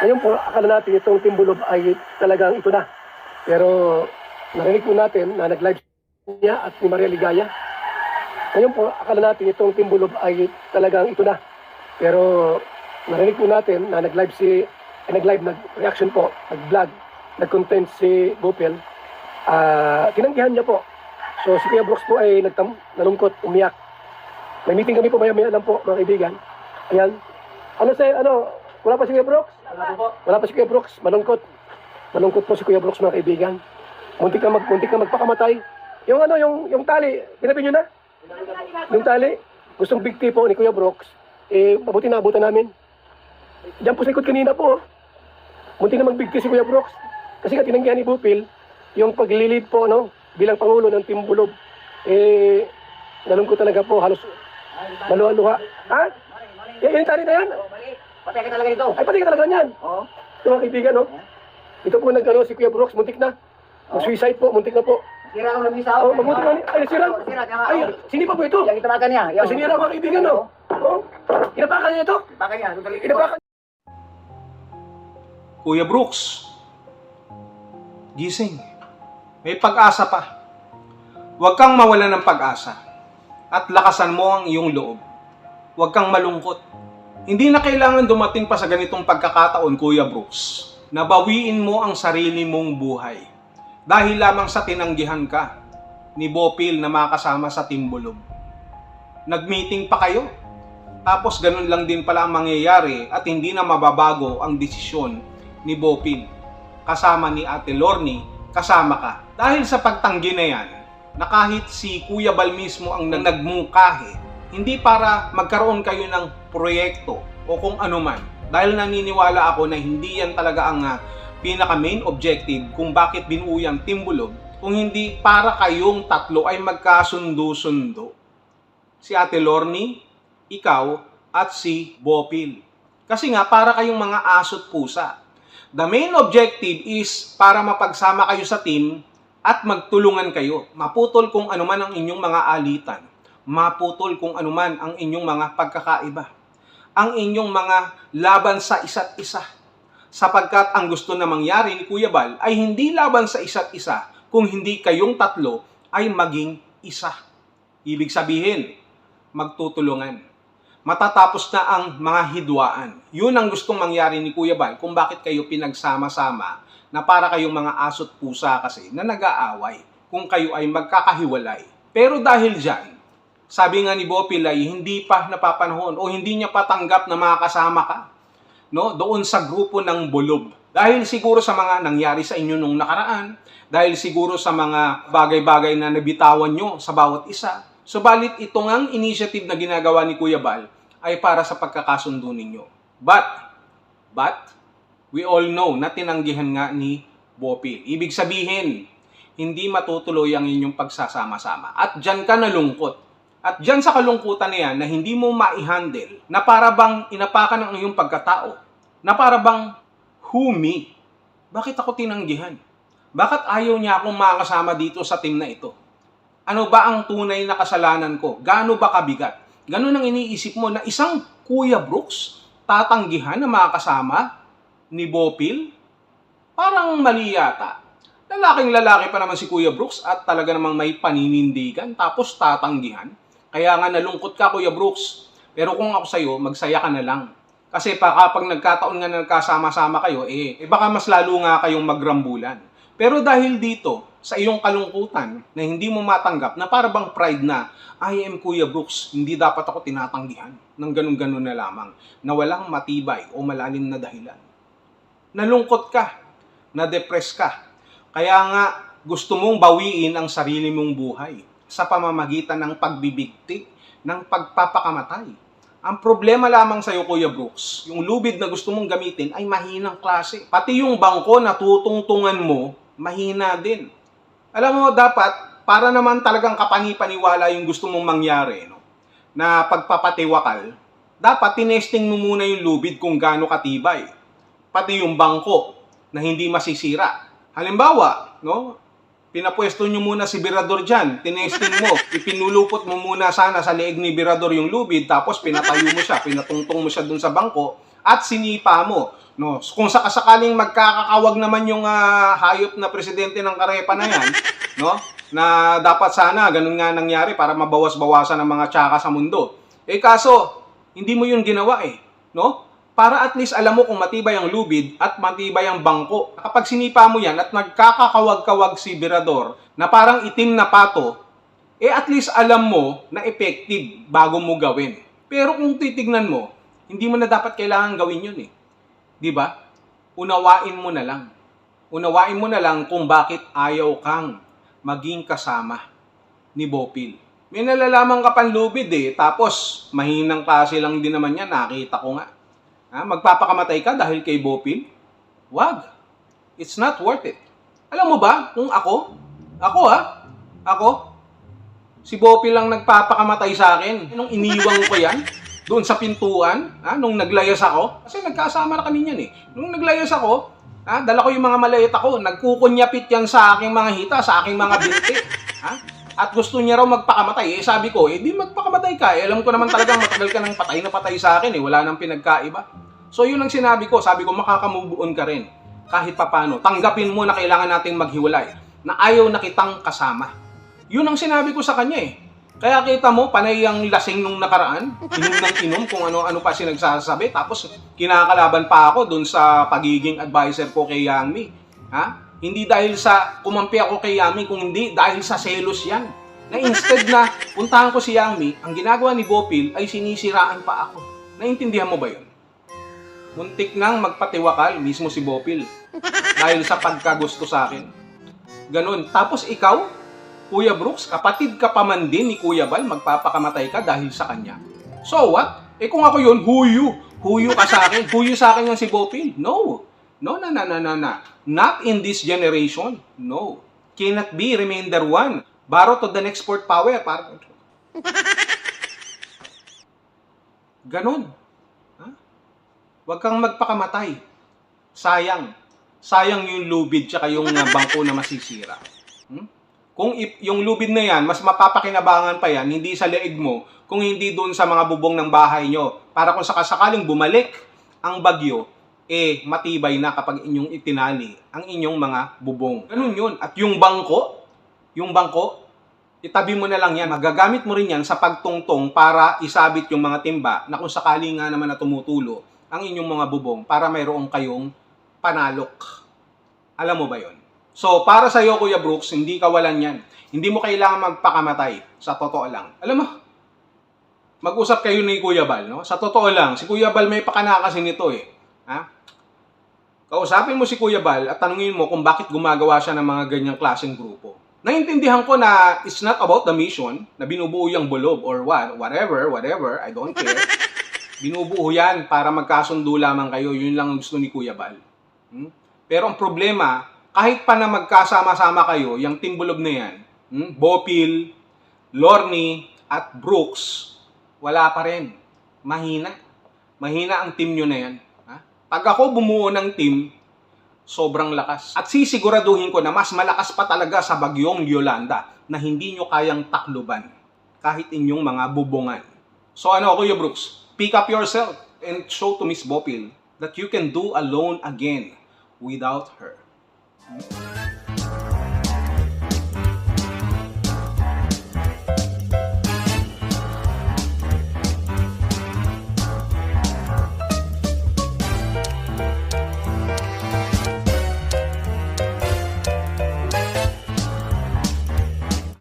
Ngayon po, akala natin itong Team Bulob ay talagang ito na. Pero narinig po natin na nag-live niya at ni Maria Ligaya. Ngayon po, akala natin itong Team Bulob ay talagang ito na. Pero narinig po natin na nag-live nag-reaction po, nag-vlog, nag-content si Bopel. Tinanggihan niya po. So si Kuya Brooks po ay nalungkot, umiyak. May meeting kami po maya-maya lang po, mga kaibigan. Ayan. Wala pa si Kuya Brooks? Wala pa si Kuya Brooks, malungkot. Malungkot po si Kuya Brooks, mga kaibigan. Muntik na magpakamatay. Yung tali, pinabi nyo na? Yung tali, gustong bigti po ni Kuya Brooks, mabuti na abutan namin. Diyan po sa likod kanina po, muntik na magbigti si Kuya Brooks. Kasi nga tinanggihan ni Bupil, yung paglilid po, bilang Pangulo ng Team Bulob, nalungkot talaga po, halos maluha-luha. Ha? Yung tali na yan? Patay ka talaga dito. Ay, patay ka talaga yan. Oo. Ito mga kaibigan, Ito po si Kuya Brooks, muntik na. Mag-suicide po, muntik na po. Sira ang lamisa ako. Mabuti na. Ay, nasira. Ay, sinipa po ito. Yang itapakan niya. Ay, sinira mga kaibigan, Inapakan niya ito. Itapakan niya. Inapakan. Kuya Brooks, gising. May pag-asa pa. Huwag kang mawalan ng pag-asa. At lakasan mo ang iyong loob. Huwag kang malungkot. Hindi na kailangan dumating pa sa ganitong pagkakataon, Kuya Brooks. Nabawiin mo ang sarili mong buhay. Dahil lamang sa tinanggihan ka ni Bopil na makasama sa Team Bulob. Nag-meeting pa kayo. Tapos ganun lang din pala ang mangyayari at hindi na mababago ang desisyon ni Bopil. Kasama ni Ate Lorny, kasama ka. Dahil sa pagtanggi na yan, na kahit si Kuya Bal mismo ang nagmungkahi, hindi para magkaroon kayo ng proyekto o kung ano man. Dahil naniniwala ako na hindi yan talaga ang pinaka-main objective kung bakit binuo yung Team Bulob, kung hindi para kayong tatlo ay magkasundo-sundo. Si Ate Lorny, ikaw, at si Bopil. Kasi nga, para kayong mga aso't pusa. The main objective is para mapagsama kayo sa team at magtulungan kayo. Maputol kung anuman ang inyong mga alitan. Maputol kung anuman ang inyong mga pagkakaiba. Ang inyong mga laban sa isa't isa. Sapagkat ang gusto na mangyari ni Kuya Bal ay hindi laban sa isa't isa kung hindi kayong tatlo ay maging isa. Ibig sabihin, magtutulungan. Matatapos na ang mga hidwaan. Yun ang gustong mangyari ni Kuya Bal kung bakit kayo pinagsama-sama na para kayong mga aso't pusa kasi na nag-aaway kung kayo ay magkakahiwalay. Pero dahil dyan, sabi nga ni Bopil ay hindi pa napapanahon o hindi niya patanggap na makakasama ka doon sa grupo ng Bulob. Dahil siguro sa mga nangyari sa inyo nung nakaraan, dahil siguro sa mga bagay-bagay na nabitawan nyo sa bawat isa, subalit ito ngang initiative na ginagawa ni Kuya Bal ay para sa pagkakasundo ninyo. But, we all know na tinanggihan nga ni Bopil. Ibig sabihin, hindi matutuloy ang inyong pagsasama-sama. At dyan ka nalungkot. At dyan sa kalungkutan na yan na hindi mo ma-handle, na para bang inapakan ang iyong pagkatao, na para bang, who me? Bakit ako tinanggihan? Bakit ayaw niya akong makasama dito sa team na ito? Ano ba ang tunay na kasalanan ko? Gaano ba kabigat? Ganun ang iniisip mo na isang Kuya Brooks tatanggihan na makasama ni Bopil? Parang mali yata. Lalaking-lalaki pa naman si Kuya Brooks at talaga namang may paninindigan tapos tatanggihan. Kaya nga nalungkot ka, Kuya Brooks. Pero kung ako sa'yo, magsaya ka na lang. Kasi kapag nagkataon nga na nagkasama-sama kayo, baka mas lalo nga kayong magrambulan. Pero dahil dito, sa iyong kalungkutan na hindi mo matanggap na para bang pride na, I am Kuya Brooks, hindi dapat ako tinatanggihan ng ganun-ganun na lamang na walang matibay o malalim na dahilan. Nalungkot ka, na-depress ka. Kaya nga gusto mong bawiin ang sarili mong buhay sa pamamagitan ng pagbibigti, ng pagpapakamatay. Ang problema lamang sa iyo, Kuya Brooks, yung lubid na gusto mong gamitin ay mahinang klase. Pati yung bangko na tutungtungan mo, mahina din. Alam mo, dapat, para naman talagang kapani-paniwala yung gusto mong mangyari, na pagpapatiwakal, dapat tinesting mo muna yung lubid kung gaano katibay. Pati yung bangko na hindi masisira. Halimbawa, pinapwesto nyo muna si Birador dyan, tinesting mo, ipinulupot mo muna sana sa leeg ni Birador yung lubid, tapos pinatayo mo siya, pinatungtong mo siya dun sa bangko, at sinipa mo. No, kung sakasakaling magkakakawag naman yung hayop na presidente ng Karepa na yan, no, na dapat sana ganun nga nangyari para mabawas-bawasan ang mga tsaka sa mundo. Eh kaso, hindi mo yun ginawa no? Para at least alam mo kung matibay ang lubid at matibay ang bangko. Kapag sinipa mo yan at nagkakakawag-kawag si Berador na parang itim na pato, at least alam mo na effective bago mo gawin. Pero kung titignan mo, hindi mo na dapat kailangan gawin yun Di ba? Unawain mo na lang. Unawain mo na lang kung bakit ayaw kang maging kasama ni Bopil. May nalalaman ka panlubid tapos mahinang klase lang din naman yan, nakita ko nga. Magpapakamatay ka dahil kay Bopil? Wag. It's not worth it. Alam mo ba, kung ako, si Bopil lang nagpapakamatay sa akin. Nung iniwang ko yan, doon sa pintuan, nung naglayas ako, kasi nagkasama na kami niyan Nung naglayas ako, dala ko yung mga maleta ko, nagkukunyapit yan sa aking mga hita, sa aking mga binti. At gusto niya raw magpakamatay. Sabi ko, di magpakamatay ka. Alam ko naman talagang matagal ka ng patay na patay sa akin. Wala nang pinagkaiba. So yun ang sinabi ko. Sabi ko, makakamove on ka rin. Kahit papano. Tanggapin mo na kailangan nating maghiwalay. Na ayaw na kitang kasama. Yun ang sinabi ko sa kanya Kaya kita mo, panay ang lasing nung nakaraan. Inom ng inom kung ano-ano pa sinagsasabi. Tapos kinakalaban pa ako dun sa pagiging advisor ko kay Yang Mi. Hindi dahil sa kumampi ako kay Yang Mi, kung hindi dahil sa selos yan. Na instead na puntahan ko si Yang Mi, ang ginagawa ni Bopil ay sinisiraan pa ako. Naintindihan mo ba yun? Muntik nang magpatiwakal mismo si Bopil. Dahil sa pagkagusto sa akin. Ganun. Tapos ikaw, Kuya Brooks, kapatid ka pa man din ni Kuya Bal, magpapakamatay ka dahil sa kanya. So what? Kung ako yun, huyu ka sa akin. Huyu sa akin yung si Bopil. No. No. Not in this generation. No. Cannot be remainder one. Borrow to the next port power. Ganon. Huwag kang magpakamatay. Sayang. Sayang yung lubid tsaka yung bangko na masisira. Kung yung lubid na yan, mas mapapakinabangan pa yan, hindi sa leeg mo, kung hindi doon sa mga bubong ng bahay nyo. Para kung sakasakaling bumalik ang bagyo, matibay na kapag inyong itinali ang inyong mga bubong. Ganun yun. At yung bangko, itabi mo na lang yan. Magagamit mo rin yan sa pagtungtong para isabit yung mga timba na kung sakali nga naman na tumutulo ang inyong mga bubong para mayroong kayong panalok. Alam mo ba yon? So, para sa iyo, Kuya Brooks, hindi kawalan yan. Hindi mo kailangan magpakamatay. Sa totoo lang. Alam mo, mag-usap kayo ni Kuya Bal, no? Sa totoo lang, si Kuya Bal may pakana kasi nito Kausapin mo si Kuya Bal at tanungin mo kung bakit gumagawa siya ng mga ganyang klaseng grupo. Naintindihan ko na it's not about the mission, na binubuo yung bulob or whatever, I don't care. Binubuo yan para magkasundo lamang kayo. Yun lang ang gusto ni Kuya Bal. Pero ang problema, kahit pa na magkasama-sama kayo, yung team bulob na yan, Bopil, Lorne, at Brooks, wala pa rin. Mahina. Mahina ang team nyo na yan. Pag ako bumuo ng team, sobrang lakas. At sisiguraduhin ko na mas malakas pa talaga sa bagyong Yolanda na hindi nyo kayang takluban kahit inyong mga bubungan. So Kuya Brooks, pick up yourself and show to Miss Bopil that you can do alone again without her.